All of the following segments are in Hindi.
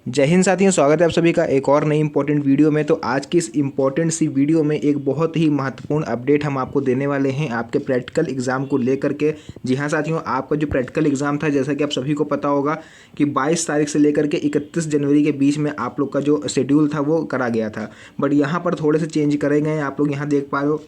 जय हिंद साथियों, स्वागत है आप सभी का एक और नई इंपॉर्टेंट वीडियो में। तो आज की इस इंपॉर्टेंट सी वीडियो में एक बहुत ही महत्वपूर्ण अपडेट हम आपको देने वाले हैं आपके प्रैक्टिकल एग्जाम को लेकर के। जी हाँ साथियों, आपका जो प्रैक्टिकल एग्जाम था, जैसा कि आप सभी को पता होगा कि 22 तारीख से लेकर के 31 जनवरी के बीच में आप लोग का जो शेड्यूल था वो करा गया था। बट यहाँ पर थोड़े से चेंज करे गए हैं। आप लोग यहाँ देख पा रहे हो,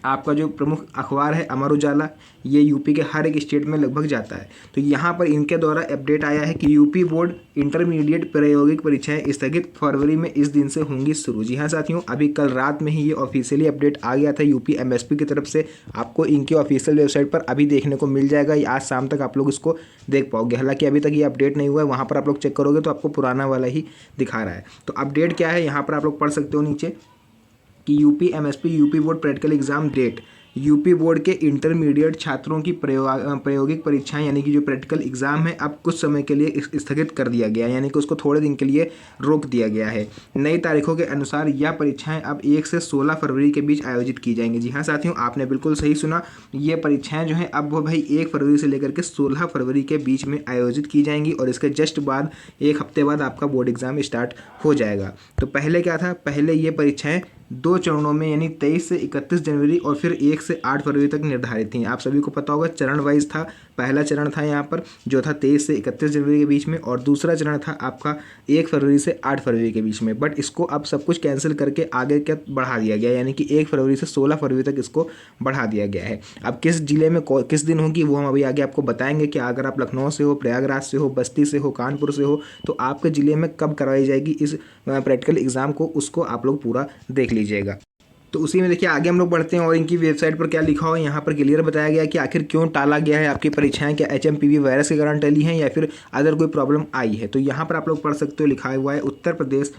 आपका जो प्रमुख अखबार है अमर उजाला, ये यूपी के हर एक स्टेट में लगभग जाता है। तो यहाँ पर इनके द्वारा अपडेट आया है कि यूपी बोर्ड इंटरमीडिएट प्रायोगिक परीक्षाएं स्थगित, फरवरी में इस दिन से होंगी शुरू। जी हाँ साथियों, अभी कल रात में ही ये ऑफिशियली अपडेट आ गया था यूपी एमएसपी की तरफ से। आपको इनकी ऑफिशियल वेबसाइट पर अभी देखने को मिल जाएगा। आज शाम तक आप लोग इसको देख पाओगे। हालांकि अभी तक ये अपडेट नहीं हुआ है, वहाँ पर आप लोग चेक करोगे तो आपको पुराना वाला ही दिखा रहा है। तो अपडेट क्या है यहाँ पर आप लोग पढ़ सकते हो नीचे कि UP MSP UP board practical exam date. UP board के इंटरमीडिएट छात्रों की प्रायोगिक परीक्षाएं यानी कि जो प्रैक्टिकल एग्जाम है अब कुछ समय के लिए स्थगित कर दिया गया है, यानी कि उसको थोड़े दिन के लिए रोक दिया गया है। नई तारीखों के अनुसार यह परीक्षाएं अब 1 से 16 फरवरी के बीच आयोजित की जाएंगी। जी हाँ साथियों, आपने बिल्कुल सही सुना। ये परीक्षाएं जो हैं अब वो भाई 1 फरवरी से लेकर के 16 फरवरी के बीच में आयोजित की जाएंगी और इसके जस्ट बाद एक हफ्ते बाद आपका बोर्ड एग्जाम स्टार्ट हो जाएगा। तो पहले क्या था, पहले ये परीक्षाएं 2 चरणों में यानी 23 से 31 जनवरी और फिर 1 से 8 फरवरी तक निर्धारित थी। आप सभी को पता होगा चरण वाइज था। पहला चरण था यहाँ पर जो था 23 से 31 जनवरी के बीच में, और दूसरा चरण था आपका 1 फरवरी से 8 फरवरी के बीच में। बट इसको अब सब कुछ कैंसिल करके आगे क्या बढ़ा दिया गया, यानी कि 1 फरवरी से 16 फरवरी तक इसको बढ़ा दिया गया है। अब किस जिले में किस दिन होगी वो हम अभी आगे आपको बताएंगे कि अगर आप लखनऊ से हो, प्रयागराज से हो, बस्ती से हो, कानपुर से हो, तो आपके ज़िले में कब करवाई जाएगी इस प्रैक्टिकल एग्ज़ाम को, उसको आप लोग पूरा देख लीजिएगा। तो उसी में देखिए आगे हम लोग बढ़ते हैं और इनकी वेबसाइट पर क्या लिखा हो, यहाँ पर क्लियर बताया गया है कि आखिर क्यों टाला गया है आपकी परीक्षाएं। क्या एचएमपीवी वायरस के कारण टली हैं या फिर अदर कोई प्रॉब्लम आई है। तो यहाँ पर आप लोग पढ़ सकते हो, लिखा हुआ है उत्तर प्रदेश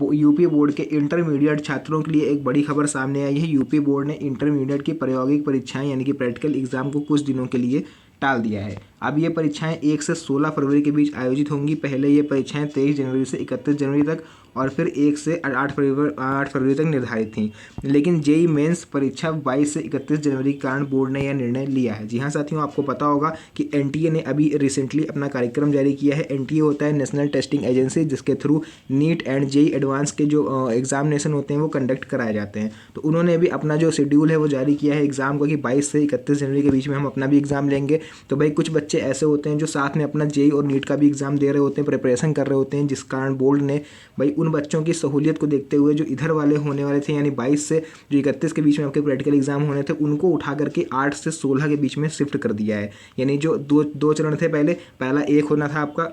यूपी बोर्ड के इंटरमीडिएट छात्रों के लिए एक बड़ी खबर सामने आई है। यूपी बोर्ड ने इंटरमीडिएट की प्रायोगिक परीक्षाएं यानी कि प्रैक्टिकल एग्जाम को कुछ दिनों के लिए टाल दिया है। अब ये परीक्षाएं 1 से 16 फरवरी के बीच आयोजित होंगी। पहले ये परीक्षाएं 23 जनवरी से 31 जनवरी तक और फिर 1 से 8 फरवरी तक निर्धारित थीं, लेकिन जेई मेंस परीक्षा 22 से 31 जनवरी के कारण बोर्ड ने यह निर्णय लिया है। जी हाँ साथियों, आपको पता होगा कि एनटीए ने अभी रिसेंटली अपना कार्यक्रम जारी किया है। एनटीए होता है नेशनल टेस्टिंग एजेंसी, जिसके through NEET and JEE advance के जो एग्जामिनेशन होते हैं वो कंडक्ट कराए जाते हैं। तो उन्होंने भी अपना जो शेड्यूल है वो जारी किया है एग्जाम का कि 22 से 31 जनवरी के बीच में हम अपना भी एग्जाम लेंगे। तो भाई कुछ बच्चे ऐसे होते हैं जो साथ में अपना जेई और नीट का भी एग्जाम दे रहे होते हैं, प्रिपरेशन कर रहे होते हैं, जिस कारण बोर्ड ने भाई उन बच्चों की सहूलियत को देखते हुए जो इधर वाले होने वाले थे यानी 22 से जो 31 के बीच में आपके प्रैक्टिकल एग्जाम होने थे उनको उठा करके 8 से 16 के बीच में शिफ्ट कर दिया है। यानी जो दो चरण थे, पहला एक होना था आपका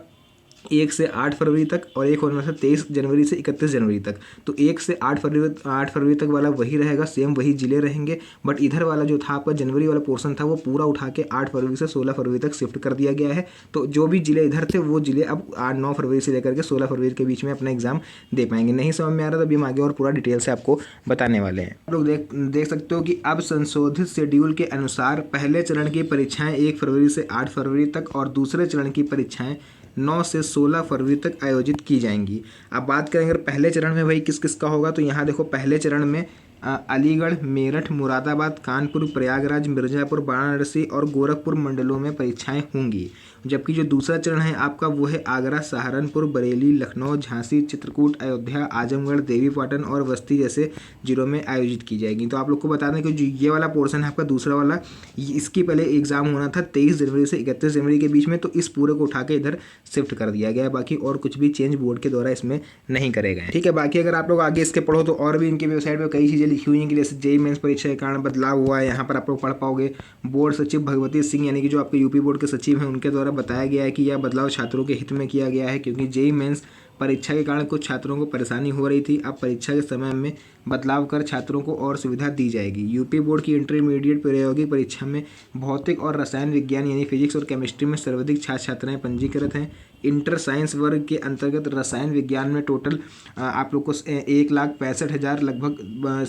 1 से 8 फरवरी तक और एक होना था 23 जनवरी से 31 जनवरी तक। तो 1 से 8 फरवरी तक वाला वही रहेगा, सेम वही जिले रहेंगे। बट इधर वाला जो था आपका जनवरी वाला पोर्शन था वो पूरा उठा के 8 फरवरी से 16 फरवरी तक शिफ्ट कर दिया गया है। तो जो भी जिले इधर थे वो जिले अब 9 फरवरी से लेकर के 16 फरवरी के बीच में अपना एग्जाम दे पाएंगे। नहीं समझ में आ रहा तो अभी हम आगे और पूरा डिटेल से आपको बताने वाले हैं। आप लोग देख सकते हो कि अब संशोधित शेड्यूल के अनुसार पहले चरण की परीक्षाएं 1 फरवरी से 8 फरवरी तक और दूसरे चरण की परीक्षाएं 9 से 16 फरवरी तक आयोजित की जाएंगी। अब बात करें अगर पहले चरण में भाई किस किस का होगा, तो यहाँ देखो पहले चरण में अलीगढ़, मेरठ, मुरादाबाद, कानपुर, प्रयागराज, मिर्ज़ापुर, वाराणसी और गोरखपुर मंडलों में परीक्षाएं होंगी। जबकि जो दूसरा चरण है आपका वो है आगरा, सहारनपुर, बरेली, लखनऊ, झांसी, चित्रकूट, अयोध्या, आजमगढ़, देवीपाटन और बस्ती जैसे जिलों में आयोजित की जाएगी। तो आप लोग को बता दें कि जो ये वाला पोर्शन है आपका दूसरा वाला, इसकी पहले एग्जाम होना था 23 जनवरी से 31 जनवरी के बीच में, तो इस पूरे को उठा के इधर शिफ्ट कर दिया गया है। बाकी और कुछ भी चेंज बोर्ड के द्वारा इसमें नहीं करे गए। ठीक है, बाकी अगर आप लोग आगे इसके पढ़ो तो और भी इनकी वेबसाइट पर कई चीज़ें लिखी हुई हैं कि जैसे जेईई मेंस परीक्षा के कारण बदलाव हुआ है। यहाँ पर आप लोग पढ़ पाओगे बोर्ड सचिव भगवती सिंह यानी कि जो आपके यूपी बोर्ड के सचिव हैं उनके द्वारा बताया गया है कि यह बदलाव छात्रों के हित में किया गया है, क्योंकि जेईई मेंस परीक्षा के कारण कुछ छात्रों को परेशानी हो रही थी। अब परीक्षा के समय में बदलाव कर छात्रों को और सुविधा दी जाएगी। यूपी बोर्ड की इंटरमीडिएट प्रायोगिक परीक्षा में भौतिक और रसायन विज्ञान यानी फिजिक्स और केमिस्ट्री में सर्वाधिक छात्र छात्राएं पंजीकृत हैं। इंटर साइंस वर्ग के अंतर्गत रसायन विज्ञान में टोटल आप लोग को 1,65,000 लगभग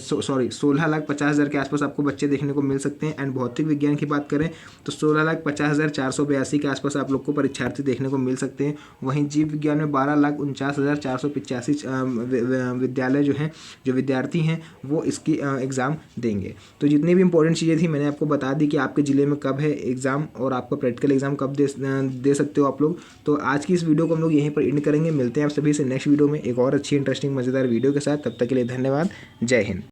16,50,000 के आसपास आपको बच्चे देखने को मिल सकते हैं। एंड भौतिक विज्ञान की बात करें तो 16,50,482 के आसपास आप लोग को परीक्षार्थी देखने को मिल सकते हैं। वहीं जीव विज्ञान में 12,49,485 विद्यालय जो हैं, जो विद्यार्थी हैं वो इसकी एग्ज़ाम देंगे। तो जितनी भी इंपॉर्टेंट चीज़ें थी मैंने आपको बता दी कि आपके ज़िले में कब है एग्ज़ाम और आपका प्रैक्टिकल एग्ज़ाम कब दे सकते हो आप लोग। तो आज आज की इस वीडियो को हम लोग यहीं पर एंड करेंगे। मिलते हैं आप सभी से नेक्स्ट वीडियो में एक और अच्छी इंटरेस्टिंग मज़ेदार वीडियो के साथ। तब तक के लिए धन्यवाद। जय हिंद।